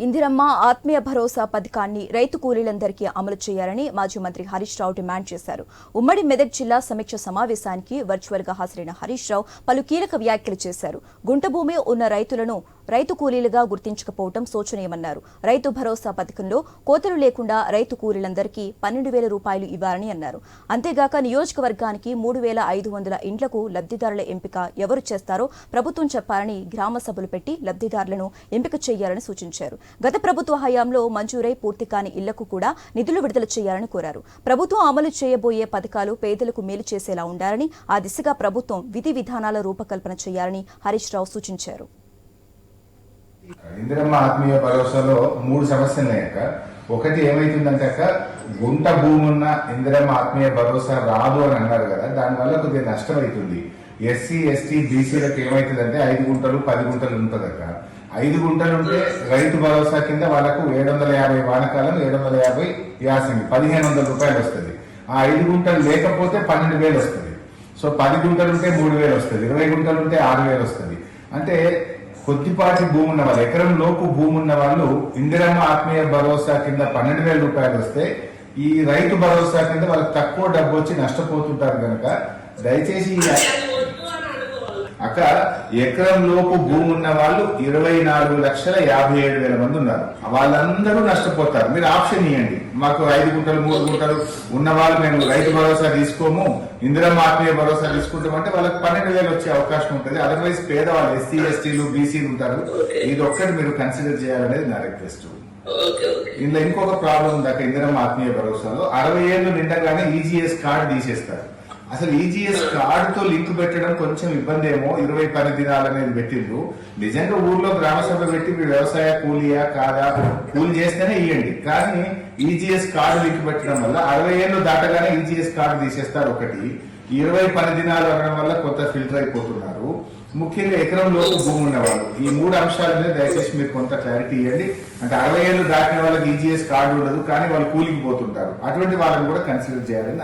ఇందిరమ్మ ఆత్మీయ భరోసా పథకాన్ని రైతు కూలీలందరికీ అమలు చేయాలని మాజీ మంత్రి హరీష్ రావు డిమాండ్ చేశారు. ఉమ్మడి మెదక్ జిల్లా సమీక్ష సమావేశానికి వర్చువల్ గా హాజరైన హరీష్ రావు పలు కీలక వ్యాఖ్యలు చేశారు. గుంట భూమి ఉన్న రైతులను రైతు కూలీలుగా గుర్తించకపోవడం శోచనీయమన్నారు. రైతు భరోసా పథకంలో కోతలు లేకుండా రైతు కూలీలందరికీ 12,000 రూపాయలు ఇవ్వాలని అన్నారు. అంతేగాక నియోజకవర్గానికి 3,500 ఇండ్లకు లబ్ధిదారుల ఎంపిక ఎవరు చేస్తారో ప్రభుత్వం చెప్పాలని గ్రామ సభలు పెట్టి లబ్ధిదారులను ఎంపిక చేయాలని సూచించారు. గత ప్రభుత్వ హయాంలో మంజూరై పూర్తి కాని ఇళ్లకు కూడా నిధులు విడుదల చేయాలని కోరారు. ప్రభుత్వం అమలు చేయబోయే పథకాలు పేదలకు మేలు చేసేలా ఉండాలని, ఆ దిశగా ప్రభుత్వం విధి విధానాల రూపకల్పన చేయాలని హరీష్ రావు సూచించారు. ఇందిరమ్మ ఆత్మీయ భరోసాలో 3 సమస్యలు ఉన్నాయక. ఒకటి ఏమైతుందంటే గుంట భూమి ఉన్న ఇందిరమ్మ ఆత్మీయ భరోసా రాదు అని అన్నారు కదా, దానివల్ల కొద్దిగా నష్టం అవుతుంది. ఎస్సీ ఎస్టీ బీసీలకు ఏమైతుందంటే 5 గుంటలు 10 గుంటలు ఉంటుందక్క. 5 గుంటలు ఉంటే రైతు భరోసా కింద వాళ్ళకు 750 వానకాలం 750 యాసంగి 1,500 రూపాయలు వస్తుంది. ఆ 5 గుంటలు లేకపోతే 12,000 వస్తుంది. సో 10 గుంటలు ఉంటే 3,000 వస్తుంది, 20 గుంటలు ఉంటే 6,000 వస్తుంది. అంటే కొద్దిపాటి భూమి ఉన్న వాళ్ళు, ఎకరం లోపు భూమి ఉన్న వాళ్ళు ఇందిరమ్మ ఆత్మీయ భరోసా కింద 12,000 రూపాయలు వస్తే ఈ రైతు భరోసా కింద వాళ్ళకి తక్కువ డబ్బు వచ్చి నష్టపోతుంటారు కనుక దయచేసి అక్క ఎకరం లోపు భూమి ఉన్న వాళ్ళు 24,57,000 మంది ఉన్నారు. వాళ్ళందరూ నష్టపోతారు. మీరు ఆప్షన్ ఇవ్వండి, మాకు 5 గుంటలు 3 గుంటలు ఉన్న వాళ్ళు మేము రైతు భరోసా తీసుకోము, ఇందిరమ్మ ఆత్మీయ భరోసా తీసుకుంటామంటే వాళ్ళకి 12,000 వచ్చే అవకాశం ఉంటుంది. అదర్వైజ్ పేదవాళ్ళు ఎస్సీ ఎస్టీలు బీసీలు ఉంటారు. ఇది ఒక్కటి మీరు కన్సిడర్ చేయాలనేది నా రిక్వెస్ట్. ఇందులో ఇంకొక ప్రాబ్లం ఉందాక ఇందిరమ్మ ఆత్మీయ భరోసాలో 60 ఏళ్ళు నిండగానే ఈజీఎస్ కార్డు తీసేస్తారు. అసలు ఈజీఎస్ కార్డుతో లింక్ పెట్టడం కొంచెం ఇబ్బంది ఏమో. 20 పని దినాలు అనేది పెట్టిండ్రు. నిజంగా ఊర్లో గ్రామ సభ పెట్టి మీరు వ్యవసాయ కూలియా కాదా, కూలి చేస్తేనే ఇవ్వండి. కానీ ఈజీఎస్ కార్డు లింక్ పెట్టడం వల్ల 60 ఏళ్ళు దాటగానే ఈజీఎస్ కార్డు తీసేస్తారు. ఒకటి 20 పని దినాలు అనడం వల్ల కొత్త ఫిల్టర్ అయిపోతున్నారు. ముఖ్యంగా ఎకరంలోపు భూమి ఉన్నవాళ్ళు. ఈ 3 అంశాల మీద దయచేసి మీరు కొంత క్లారిటీ ఇవ్వండి. అంటే 60 ఏళ్ళు దాటిన వాళ్ళకి ఈజీఎస్ కార్డు ఉండదు, కానీ వాళ్ళు కూలికి పోతుంటారు. అటువంటి వాళ్ళని కూడా కన్సిడర్ చేయాలని